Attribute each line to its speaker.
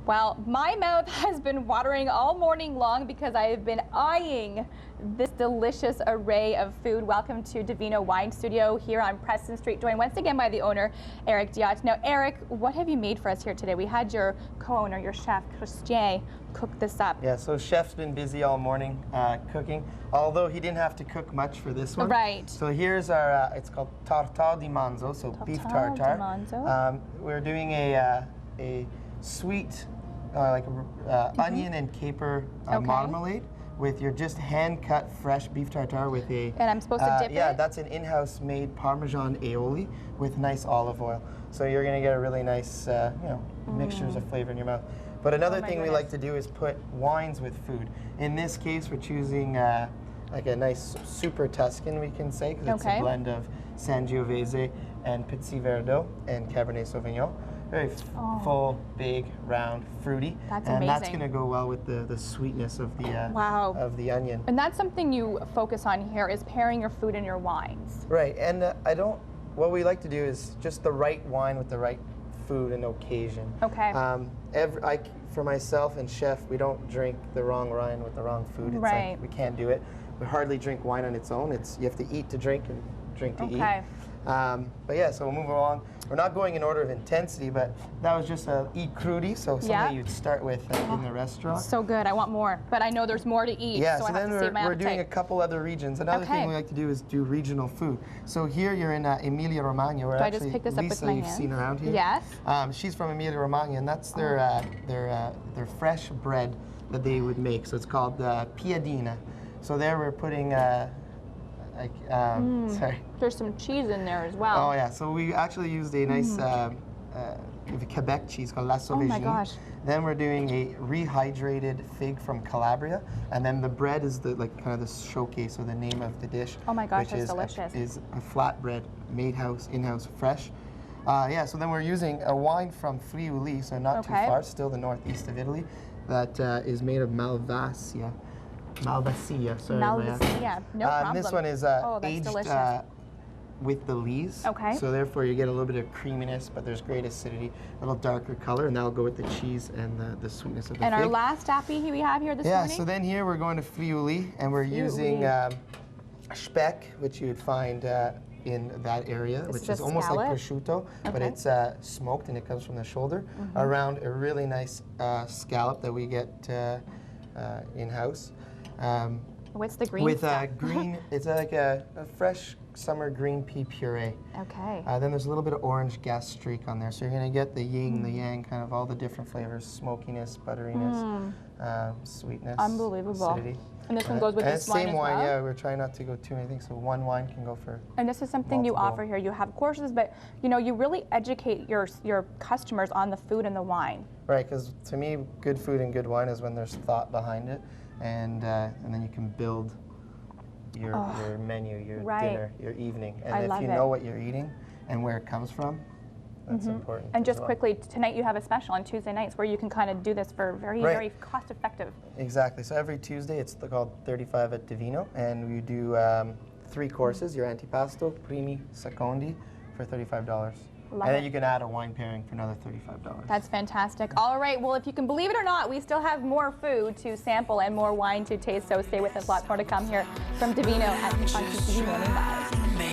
Speaker 1: Well, my mouth has been watering all morning long because I have been eyeing this delicious array of food. Welcome to Divino Wine Studio here on Preston Street, joined once again by the owner, Eric Diot. Now, Eric, what have you made for us here today? We had your co-owner, your chef, Preston, cook this up.
Speaker 2: Yeah, so chef's been busy all morning cooking, although he didn't have to cook much for this one.
Speaker 1: Right.
Speaker 2: So here's our, it's called tartare di manzo, so beef tartare. We're doing a sweet, onion and caper marmalade with your just hand-cut fresh beef tartare with a...
Speaker 1: And I'm supposed to dip it?
Speaker 2: Yeah, that's an in-house made Parmesan aioli with nice olive oil. So you're going to get a really nice, mixtures of flavor in your mouth. But another thing we like to do is put wines with food. In this case, we're choosing like a nice super Tuscan, we can say, because it's a blend of Sangiovese and Pizzit Verdot and Cabernet Sauvignon. Very full, big, round, fruity.
Speaker 1: That's
Speaker 2: and
Speaker 1: amazing.
Speaker 2: That's going to go well with the sweetness of the of the onion.
Speaker 1: And that's something you focus on here, is pairing your food and your wines.
Speaker 2: Right, and what we like to do is just the right wine with the right food and occasion.
Speaker 1: Okay.
Speaker 2: For myself and chef, we don't drink the wrong wine with the wrong food. It's like, we can't do it. We hardly drink wine on its own. You have to eat to drink and drink to eat. But yeah, so we'll move along. We're not going in order of intensity, but that was just a i crudi, so something you'd start with in the restaurant.
Speaker 1: So good, I want more, but I know there's more to eat,
Speaker 2: yeah,
Speaker 1: so I
Speaker 2: then
Speaker 1: have to save my
Speaker 2: we're
Speaker 1: appetite.
Speaker 2: doing a couple other regions. Another thing we like to do is do regional food. So here you're in Emilia Romagna. Where
Speaker 1: do I just pick this up with my
Speaker 2: you've
Speaker 1: hands?
Speaker 2: Seen around here.
Speaker 1: Yes.
Speaker 2: She's from Emilia Romagna, and that's their fresh bread that they would make. So it's called piadina. So there we're putting sorry.
Speaker 1: There's some cheese in there as well.
Speaker 2: Oh yeah, so we actually used a nice Quebec cheese called La Sauvagine.
Speaker 1: Oh my gosh.
Speaker 2: Then we're doing a rehydrated fig from Calabria, and then the bread is the kind of the showcase or the name of the dish.
Speaker 1: Oh my gosh,
Speaker 2: which
Speaker 1: that's delicious.
Speaker 2: Is a flatbread made in-house, fresh. Yeah, so then we're using a wine from Friuli, so not too far, still the northeast of Italy, that is made of Malvasia. Malvasia, sorry.
Speaker 1: Malvasia, no problem.
Speaker 2: This one is aged with the lees.
Speaker 1: Okay.
Speaker 2: So therefore you get a little bit of creaminess, but there's great acidity, a little darker color, and that'll go with the cheese and the sweetness of the fig.
Speaker 1: And our last appy we have here this morning?
Speaker 2: Yeah, so then here we're going to Friuli, and we're using speck, which you would find in that area, which is almost like prosciutto, but it's smoked and it comes from the shoulder, around a really nice scallop that we get in-house.
Speaker 1: What's the green
Speaker 2: with
Speaker 1: stuff?
Speaker 2: Green, it's like a fresh summer green pea puree.
Speaker 1: Okay.
Speaker 2: Then there's a little bit of orange gas streak on there, so you're going to get the yin, the yang, kind of all the different flavors: smokiness, butteriness, sweetness,
Speaker 1: unbelievable.
Speaker 2: acidity.
Speaker 1: And this one goes with this wine as well?
Speaker 2: Same wine, yeah. We're trying not to go too many things, so one wine can go for.
Speaker 1: And this is something you offer here. You have courses, but you really educate your customers on the food and the wine. Right,
Speaker 2: because to me, good food and good wine is when there's thought behind it, and then you can build your menu, your dinner, your evening. And if you know what you're eating and where it comes from, that's important.
Speaker 1: And just quickly, tonight you have a special on Tuesday nights where you can kind of do this for very cost effective.
Speaker 2: Exactly. So every Tuesday it's called 35 at Divino, and we do 3 courses: your antipasto, primi, secondi, for $35. And then you can add a wine pairing for another $35.
Speaker 1: That's fantastic. All right, well, if you can believe it or not, we still have more food to sample and more wine to taste, so stay with us. Lots more to come here from Divino at the TV Morning Live.